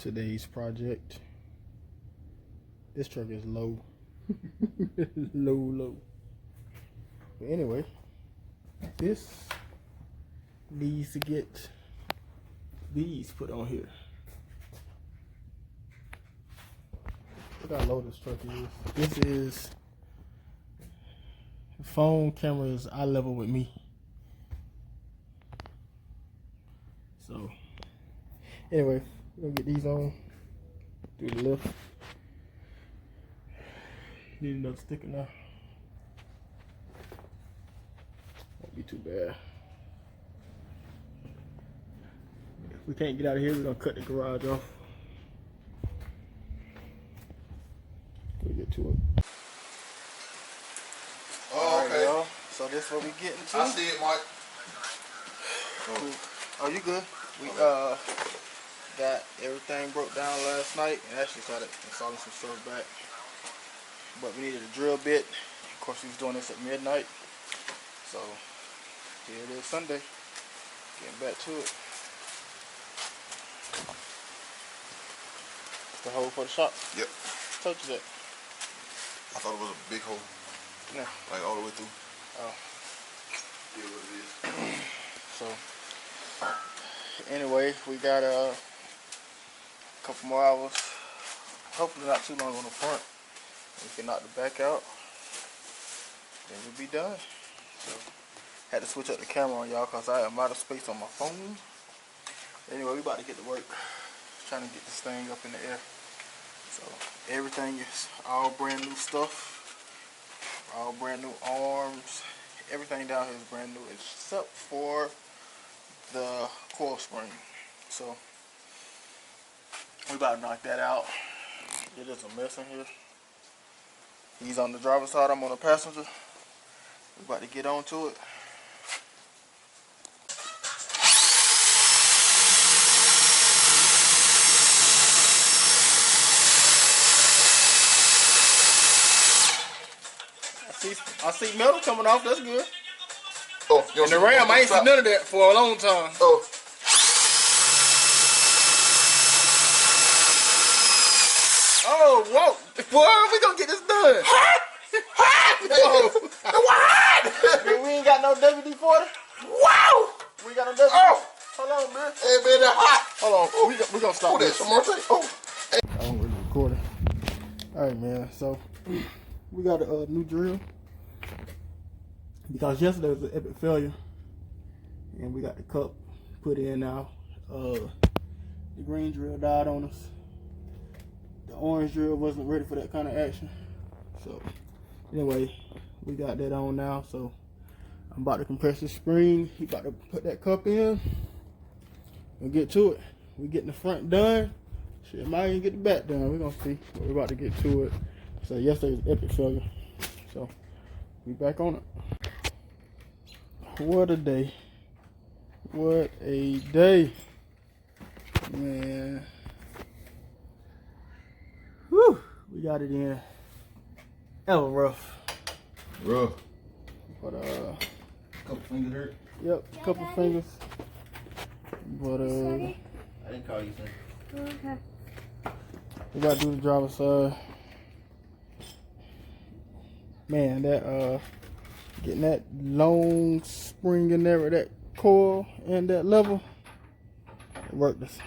today's project. This truck is low. low. But anyway, this needs to get these put on here. Look how low this truck is. This is, the phone camera is eye level with me. So anyway, we're gonna get these on, do the lift. Need another sticker now. Won't be too bad. If we can't get out of here, we're gonna cut the garage off. We'll get to it. Oh, okay. Y'all. So this is what we getting to. I see it, Mike. Oh, you good? We got everything broke down last night and actually started installing some stuff back. But we needed a drill bit. Of course, we was doing this at midnight. So here it is, Sunday. Getting back to it. The hole for the shop. Yep. Told you that. I thought it was a big hole. No. Like all the way through. Oh. Yeah, what it is. So anyway, we got a couple more hours. Hopefully not too long on the front. We can knock the back out. Then we'll be done. So had to switch up the camera on y'all because I am out of space on my phone. Anyway, we about to get to work. Trying to get this thing up in the air. So everything is all brand new stuff. All brand new arms. Everything down here is brand new except for the coil spring. So we about to knock that out. It is a mess in here. He's on the driver's side, I'm on the passenger. We about to get on to it. I see metal coming off, that's good. Oh, you And the Ram, I ain't seen none of that for a long time. Oh. Oh, whoa. Boy, we gonna get this done. Whoa. Man, we ain't got no WD-40. Wow. We ain't got no WD-40. Oh. Hold on, man. Hey, man, that hot. Hold on. We gonna stop this. Some more thing. Oh. I don't really record it. Alright, man. So, we got a new drill. Because yesterday was an epic failure. And we got the cup put in now. The green drill died on us. The orange drill wasn't ready for that kind of action. So anyway, we got that on now. So I'm about to compress the spring. He about to put that cup in and get to it. We getting the front done. Shit, might even get the back done. We're gonna see. But we're about to get to it. So yesterday was epic failure. So we back on it. What a day. What a day. Man. Whew. We got it in. Hella rough. Rough. But Couple fingers hurt. Yep, couple fingers. But Sorry. I didn't call you, son. Okay. we gotta do the driver's side. Man, that getting that long spring in there with that coil and that level, it worked us.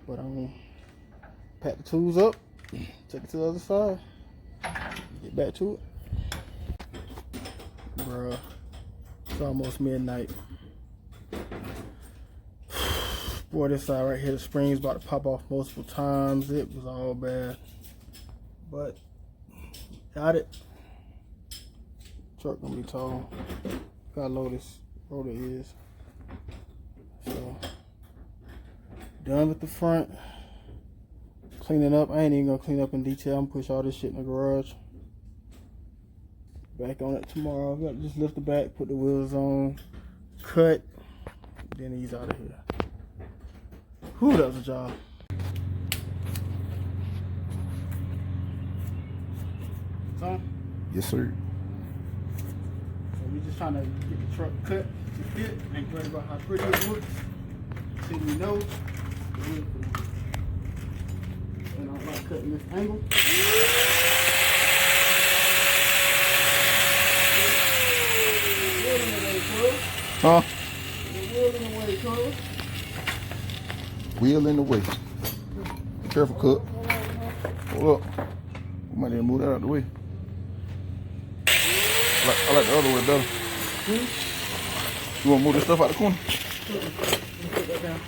But I'm gonna pack the tools up, take it to the other side, get back to it. Bruh, it's almost midnight. Boy, this side right here, the spring's about to pop off multiple times. It was all bad. But got it. Truck gonna be tall. Gotta load this rotor is. So done with the front. Cleaning up. I ain't even gonna clean up in detail. I'm gonna push all this shit in the garage. Back on it tomorrow. We gotta just lift the back, put the wheels on, cut, then he's out of here. Whew, that was a job. So, Yes, sir. so we just trying to get the truck cut to fit. Ain't worried about how pretty it looks. See, we know. And I'm not cutting this angle. Huh? Wheel in the way, cuz. Wheel in the way. Be careful, Cook. Hold up. We might need to move that out the way. I like the other way better. You want to move this stuff out the corner? Put that down.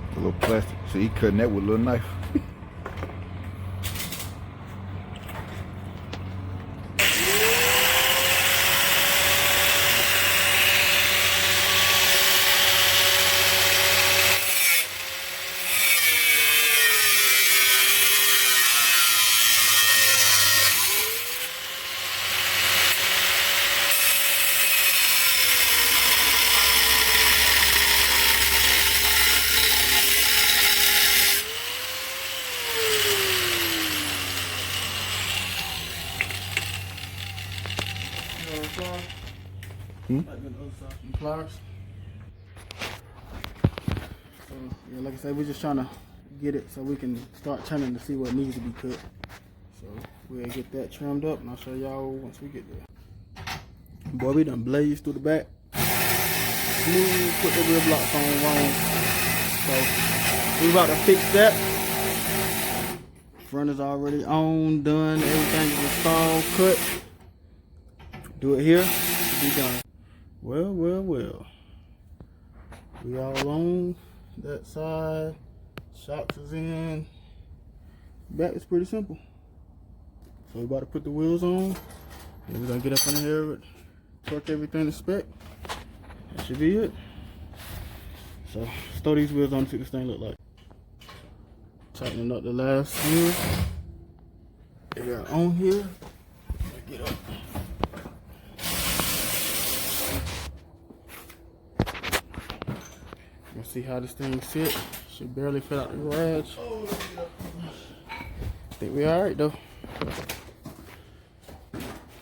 A little plastic. So he cutting that with a little knife. Like the other side, some pliers. So yeah, like I said, we're just trying to get it so we can start trimming to see what needs to be cut. So we'll get that trimmed up and I'll show y'all once we get there. Boy, we done blazed through the back. Smooth, put the rear blocks on wrong. So we about to fix that. Front is already on, done, everything is installed, cut. Do it here, be done. Well. We all on that side. Shocks is in. Back is pretty simple. So we about to put the wheels on. And we're gonna get up in here, torque everything to spec. That should be it. So let's throw these wheels on and see what this thing look like. Tightening up the last wheel. They are on here. Get up. Let's see how this thing sits. Should barely fit out the garage. I think we alright though.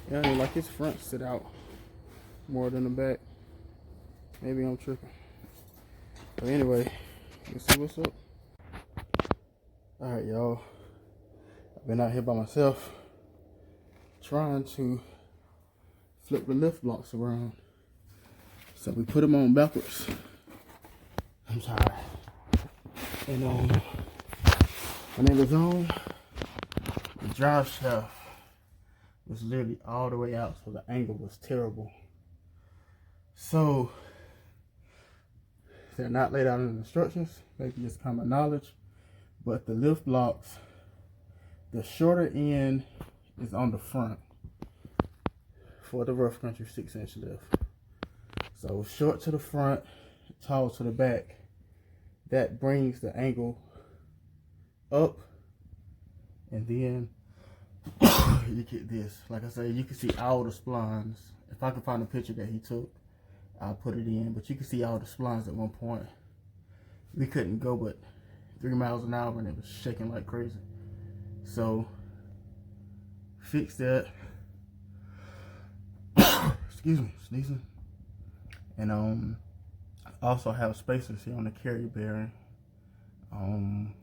Yeah, I like his front sit out more than the back. Maybe I'm tripping. But anyway, let's see what's up. Alright y'all. I've been out here by myself trying to flip the lift blocks around. So we put them on backwards. I'm tired. And when it was on, the drive shaft was literally all the way out, so the angle was terrible. So they're not laid out in the instructions, maybe just common knowledge, but the lift blocks, the shorter end is on the front for the rough country 6-inch lift. So short to the front, tall to the back. That brings the angle up, and then you get this. Like I said, you can see all the splines. If I can find a picture that he took, I'll put it in. But you can see all the splines at one point. We couldn't go but 3 miles an hour, and it was shaking like crazy. So fix that. Excuse me, sneezing. And I also have spacers here on the carrier bearing. I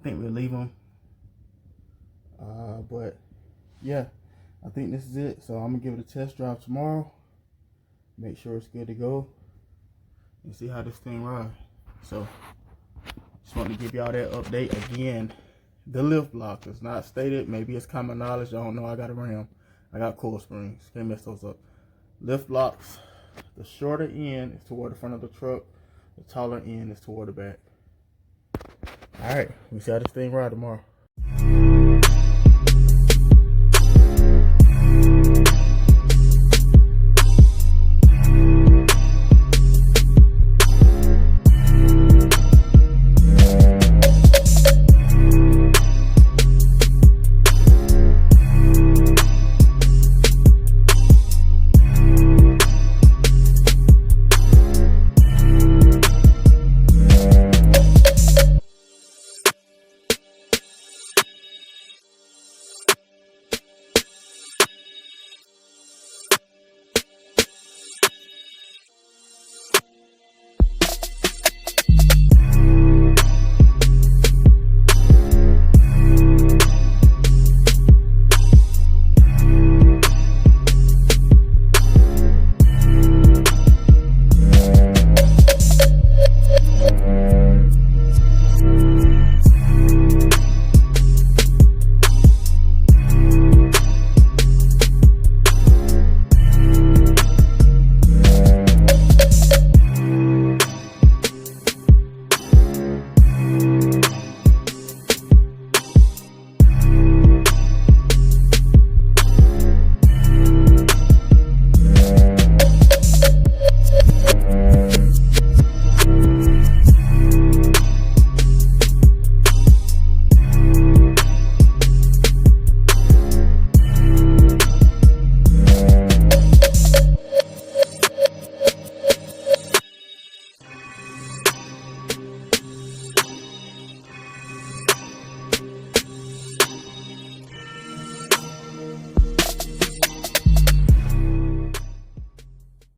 think we'll leave them. But yeah, I think this is it. So I'm gonna give it a test drive tomorrow. Make sure it's good to go, and see how this thing rides. So just want to give y'all that update again. The lift block is not stated. Maybe it's common knowledge. I don't know. I got a ram. I got coil springs. Can't mess those up. Lift blocks. The shorter end is toward the front of the truck. The taller end is toward the back. All right. We see how this thing ride tomorrow.